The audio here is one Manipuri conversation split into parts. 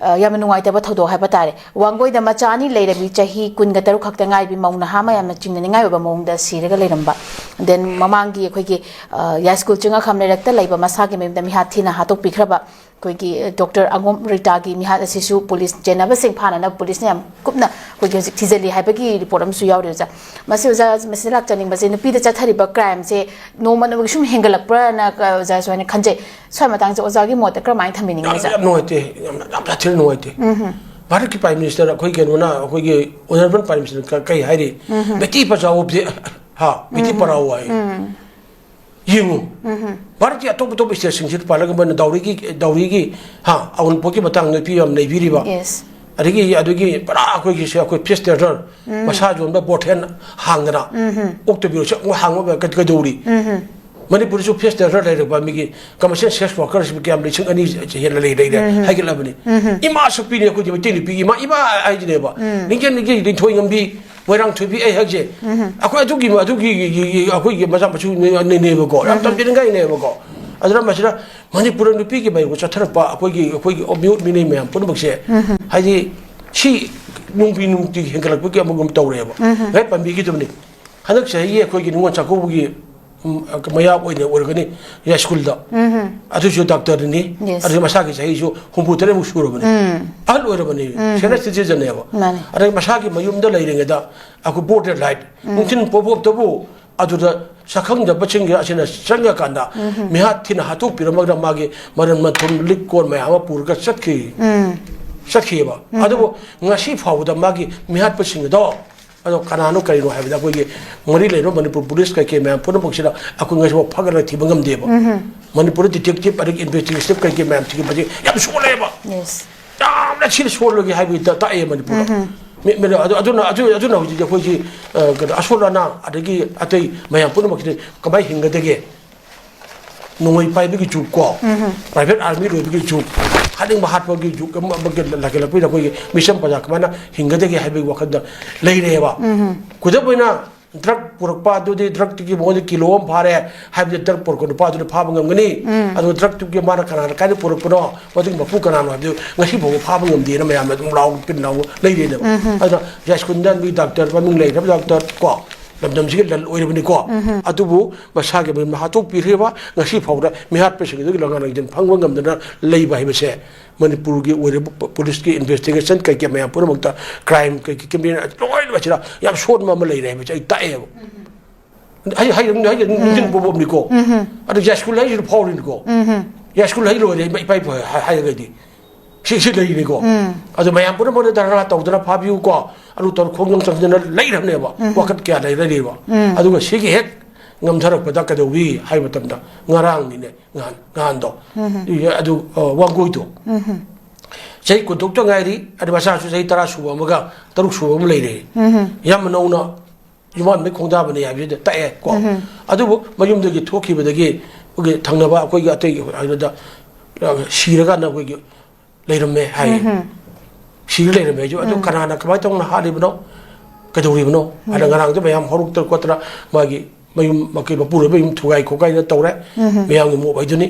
ꯌꯥꯝꯅ ꯅꯨꯡꯉꯥꯏꯇꯕ ꯊꯧꯗꯣꯛ ꯍꯥꯏꯕ ꯇꯥꯔꯦ ꯋꯥꯡꯒꯣꯏꯗ ꯃꯆꯥ ꯑꯅꯤ ꯂꯩꯔꯕꯤ ꯆꯍꯤ 19 ꯈꯛꯇ ꯉꯥꯏꯕꯤ ꯃꯧ ꯅꯍꯥ ꯃꯌꯥꯝꯅ ꯆꯤꯡꯅꯅꯤꯡꯉꯥꯏ ꯑꯣꯏꯕ ꯃꯑꯣꯡꯗ ꯁꯤꯔꯒ ꯂꯩꯔꯝꯕ ꯗꯦꯟ ꯃꯃꯥꯡꯒꯤ ꯑꯩꯈꯣꯏꯒꯤ ꯌꯥꯏꯁ꯭ꯀꯨꯜ ꯆꯤꯡꯉꯈꯝ ꯂꯩꯔꯛꯇ ꯂꯩꯕ ꯃꯁꯥꯒꯤ ꯃꯌꯨꯝꯗ ꯃꯤꯍꯥꯠ ꯊꯤꯅ ꯍꯥꯠꯇꯣꯛꯄꯤꯈ꯭ꯔꯕ ꯑꯩꯈꯣꯏꯒꯤ ꯗꯣꯛꯇꯔ ꯑꯉꯣꯝ ꯔꯤꯇꯥꯒꯤ ꯃꯤꯍꯥꯠ ꯑꯁꯤꯁꯨ ꯄꯨꯂꯤꯁ ꯆꯦꯟꯅꯕꯁꯤꯡ ꯐꯥꯅꯅꯕ ꯄꯨꯂꯤꯁꯅ ꯌꯥꯝ ꯀꯨꯞꯅ ꯑꯩꯈꯣꯏꯒꯤ ꯍꯧꯖꯤꯛ ꯊꯤꯖꯤꯜꯂꯤ ꯍꯥꯏꯕꯒꯤ ꯔꯤꯄꯣꯔꯠ ꯑꯃꯁꯨ ꯌꯥꯎꯔꯤ ꯑꯣꯖꯥ ꯃꯁꯤ ꯑꯣꯖꯥ ꯃꯁꯤꯗ ꯂꯥꯛꯆꯅꯤꯡꯕꯁꯦ ꯅꯨꯄꯤꯗ ꯆꯠꯊꯔꯤꯕ ꯀ꯭ꯔꯥꯏꯝꯁꯦ ꯅꯣꯡꯃ ꯅꯣꯡꯃꯒꯤ ꯁꯨꯝ ꯍꯦꯟꯒꯠꯂꯛꯄ꯭ꯔꯅ ꯑꯣꯖꯥ ꯁꯨꯃꯥꯏꯅ ꯈꯟꯖꯩ ꯁ꯭ꯋꯥꯏ ꯃꯇꯥꯡꯁꯦ ꯑꯣꯖꯥꯒꯤ ꯃꯣꯠꯇ ꯀꯔꯝꯍꯥꯏꯅ ꯊꯝꯕꯤꯅꯤꯡꯉꯤ ꯑꯣꯖꯥ ꯌꯥꯝ ꯅꯨꯡꯉꯥꯏꯇꯦ ꯌꯥꯝ ꯊꯤꯅ ꯅꯨꯡꯉꯥꯏꯇꯦ भारत की प्राइम मिनिस्टर अखोई केनोना अखोई के ऑनरेबल प्राइम मिनिस्टर कई हाइरी बेटी बचाओ हाँ बेटी पढ़ाओ है यिंगु भारत की अतोप अतोप स्टेट सिंह पालक मन दाउरी की हाँ अवन पोकी बतांग ने पियम ने बिरिबा अदगी परा अखोई की से अखोई फेस थिएटर मसा जोन बोथेन हांगना ओक्टोबियो से हांगो कदौरी मणिपुर फेस थिएटर लेरबा मिगी कमर्शियल सेक्स वर्कर्स कैम लिसिंग अनि हेन लेरे हाइगलबनी इमा सुपीने को दिबे तिनि पिगी मा इमा आइजनेबा निगे निगे दिथोइ ngam वैरांग थुबी ए हजे अखोइ अदुगी अखोइ मजा मचु नेनेबो को राम तम गाय नेबो को अदरा मसरा मणिपुर नुपी की बाइको चथरपा अखोइ ओब्यूट मिने मैम पुनबक्से हाइदि सी नुंपी नुंति हेंगलकबो के अमगम तौरेबो गाय पम्बी की तुमनी हनक सही अखोइ नुंग चाकोबगी मया ओरगनी या स्कूल दा अदुसु डॉक्टर नि अदु मसा की सही जो हुंपुतरे मुसुरबनी अहल ओरबनी सेना सिटीजन नेबो अरे मसा की मयुम दा लेरेंगदा अकु बोर्डर लाइट मुंथिन पोपोप तबो अदुदा सखंग द बचिंग असिना संगा कांदा मिहा थिना हातु पिरमगदा मागे मरन मथुम लिक कोर मया पुरगा सखीबा अदुबो ngasi फावदा मागे मिहा पचिंग दो अदो कनानो करिनो हाबदा कोई मरी लेनो मणिपुर पुलिस का के मैम पुनो बक्सिला अकु ngasi फगला थिबंगम देबो मणिपुर डिटेक्टिव अरे इन्वेस्टिगेटिव का के मैम थि बजे याम सोलेबा यस याम छिल सोलोगी हाबि ता ताए मणिपुर मे अदुना हुजि कोई असोलाना अदगी अतै मैम पुनो बक्सिले कबाय हिंगदगे नोंगै पाइबगी जुक को प्राइवेट आर्मी रोबगी जुक हादिंग महात्मागी जुक बगे लगे लपि कोई मिशन पजा कमाना हिंगदगे हाबि वखद लेरेबा कुदबोइना ड्रग पुरकपा दुदि ड्रग की मोदि किलो अम फारे हाबि ड्रग पुरको नुपा दुदि फाब ngमगनी अदु ड्रग की माना कनाना कानि पुरकपनो मोदि मपु कनानो हाबि ngasi भो फाब ngमदि न मयाम दुम लाउ पिन लाउ लेरेदो अदु यास्कुंदन बि डॉक्टर बमिंग लेरब डॉक्टर को लमदम सिगे लल ओइरबनि को अदुबु मसागे बि महातोक पिरेबा ngasi फावदा मिहात पेसिगे दुगि लंगा नगिन फंगव ngमदना लेबा हिबसे मणिपुर की पुलिस की इन्वेस्टिगेशन कई के मैं पूरा मुक्ता क्राइम कई के मैं लोई बचरा याम शोध में ले रहे बच्चा ताए हाय दिन बोबम निको अरे यास्कुल हाय फाउल निको यास्कुल हाय लोरे पाइ हाय गदी सी ले निको अदु मैं पूरा मोने दरा तौदना फाबिउ को अरु तोर खोंगम संजना ले रहनेबा वखत क्या ले रेबा अदु सिगे हेक ngam kadaubi hai matamda ngarang ni ne ngan do adu wangoi do sei ko doktor ngai ri adu basa su sei tara su amaga taruk su am leire yam nauna yuman me khongda bane ya bi ta e ko adu mayum de gi thoki badagi uge thangna ba koi ga tai da shiraga na koi gi leirame hai shir leirame jo adu kanana kamai tong na hali bno kadaubi bno ada ngarang de bayam horuk tar kotra magi mayum makai bapura mayum thugai khokai na tawre mayam mo baiduni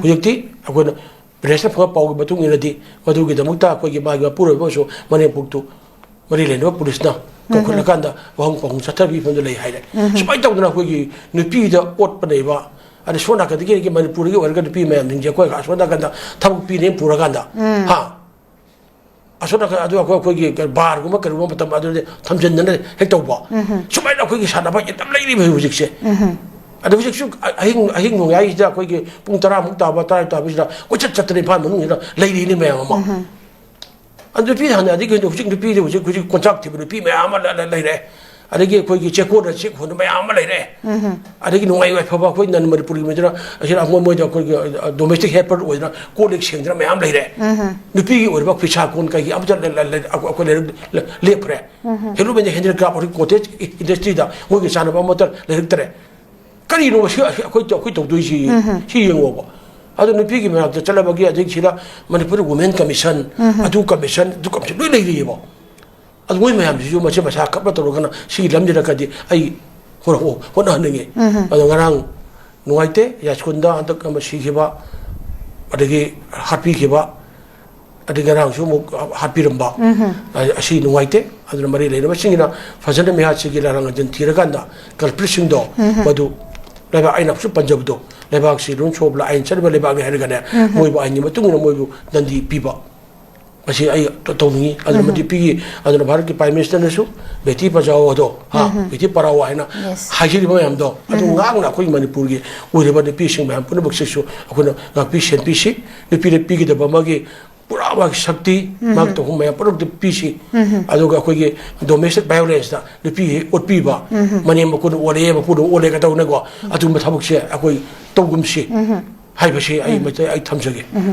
hujikti akona pressure pha pau batung inadi madu gi damukta akoi gi magi bapura boso mane puktu mari leno police na ko khona kanda wang pong sathabi phon lei haire spai tawduna akoi gi nupi da ot panei ba ani sona ka digi gi manipur gi warga nupi mayam ninje koi ga sona kanda thabuk pi ne pura kanda ha असोना का अदु अखोगी बार गुमा करुमा मतम अदु थमजन न हेक तौबा सुमाइ अखोगी सानाबा एकदम लेरि भइ हुजिकसे अदु हुजिकसु अहिंग नोंगाइ जा अखोगी पुंग 10 मुक ताबा ताइ ताबिसरा कोचत चतने फा मनु न लेरि नि मया मा अदु पि हाना दि गनि हुजिक पि दि हुजिक हुजिक कोचाक थिबनि पि मया मा लेरे अदगी अखोगी चेको न चेक होन मया मा लेरे अदगी नोंगाइ वाइ फबा अखोई नन मणिपुरी मेजरा असिरा अमो मोइ अखोगी डोमेस्टिक हेल्पर ओइना कोलिक सेंजरा मया मा लेरे नुपी ओरबा फिसा कोन काई अब अखो लेप्रे हेलु बेने हेंजर क्राप और कोटेज इंडस्ट्री दा मोगी सानबा मोटर लेरतरे करी नो अखोई तौदुइ सी यंगोबो अदु नुपी की मेना चलबगी अदिक सिला मणिपुर वुमेन कमीशन अदु कमीशन दु कम लुइ लेरिबो अदु मोइ मयाम सिजु मसे मसा कपला तोरगना सी लमजरा कदि आई होरो होना हनगे अदु ngarang nuaite यास्कुंदा अंतक कम सीखिबा अदगी हापी खिबा ꯑꯗꯩ ꯉꯔꯥꯡꯁꯨ ꯑꯃꯨꯛ ꯍꯥꯠꯄꯤꯔꯝꯕ ꯑꯁꯤ ꯅꯨꯡꯉꯥꯏꯇꯦ ꯑꯗꯨꯅ ꯃꯔꯤ ꯂꯩꯅꯕꯁꯤꯡꯒꯤꯅ ꯐꯖꯅ ꯃꯤꯍꯥꯠꯁꯤꯒꯤ ꯂꯥꯔꯥꯡ ꯑꯖꯟ ꯊꯤꯔꯀꯥꯟꯗ ꯀꯜꯄ꯭ꯔꯤꯠꯁꯤꯡꯗꯣ ꯃꯗꯨ ꯂꯩꯕꯥꯛ ꯑꯩꯅꯁꯨ ꯄꯟꯖꯕꯗꯣ ꯂꯩꯕꯥꯛꯁꯤ ꯔꯨꯜ ꯁꯣꯕ ꯑꯥꯏꯟ ꯆꯠꯅꯕ ꯂꯩꯕꯥꯛꯅꯤ ꯍꯥꯏꯔꯒꯅꯦ ꯃꯣꯏꯕꯨ ꯑꯥꯏꯟꯒꯤ ꯃꯇꯨꯡ ꯏꯟꯅ ꯃꯣꯏꯕꯨ ꯗꯟꯗꯤ ꯄꯤꯕ ꯃꯁꯤ ꯑꯩ ꯇꯧꯅꯤꯡꯉꯤ ꯑꯗꯨꯅ ꯃꯗꯨ ꯄꯤꯒꯤ ꯑꯗꯨꯅ ꯚꯥꯔꯠꯀꯤ ꯄ꯭ꯔꯥꯏꯝ ꯃꯤꯅꯤꯁꯇꯔꯅꯁꯨ ꯕꯦꯇꯤ ꯕꯆꯥꯎ ꯑꯗꯣ ꯕꯦꯇꯤ ꯄꯔꯥꯎ ꯍꯥꯏꯅ ꯍꯥꯏꯖꯔꯤꯕ ꯃꯌꯥꯝꯗꯣ ꯑꯗꯨ ꯉꯥꯛꯅ ꯑꯩꯈꯣꯏꯒꯤ ꯃꯅꯤꯄꯨꯔꯒꯤ ꯑꯣꯏꯔꯤꯕ ꯅꯨꯄꯤꯁꯤꯡ ꯃꯌꯥꯝ ꯄꯨꯝꯅꯃꯛꯁꯤꯁꯨ ꯑꯩꯈꯣꯏꯅ ꯉꯥꯛꯄꯤ ꯁꯦꯟꯕꯤꯁꯤ ꯅꯨꯄꯤꯗ ꯄꯤꯒꯗꯕ ꯃꯥꯒꯤ ꯄꯨꯔꯥ ꯃꯥꯒꯤ ꯁꯛꯇꯤ ꯃꯥꯒꯤ ꯇꯧꯐꯝ ꯃꯌꯥꯝ ꯄꯨꯝꯅꯃꯛꯇ ꯄꯤꯁꯤ ꯑꯗꯨꯒ ꯑꯩꯈꯣꯏꯒꯤ ꯗꯣꯃꯦꯁꯇꯤꯛ ꯚꯥꯏꯑꯣꯂꯦꯟꯁꯇ ꯅꯨꯄꯤ ꯎꯠꯄꯤꯕ ꯃꯅꯦꯝ ꯃꯀꯨꯅ ꯑꯣꯜꯂꯦ ꯃꯄꯨꯅ ꯑꯣꯜꯂꯦꯒ ꯇꯧꯅꯀꯣ ꯑꯗꯨꯒꯨꯝꯕ ꯊꯕꯛꯁꯦ ꯑꯩꯈꯣꯏ ꯇꯧꯒꯨꯝꯁꯤ ꯍꯥꯏꯕꯁꯤ ꯑꯩ ꯊꯝꯖꯒꯦ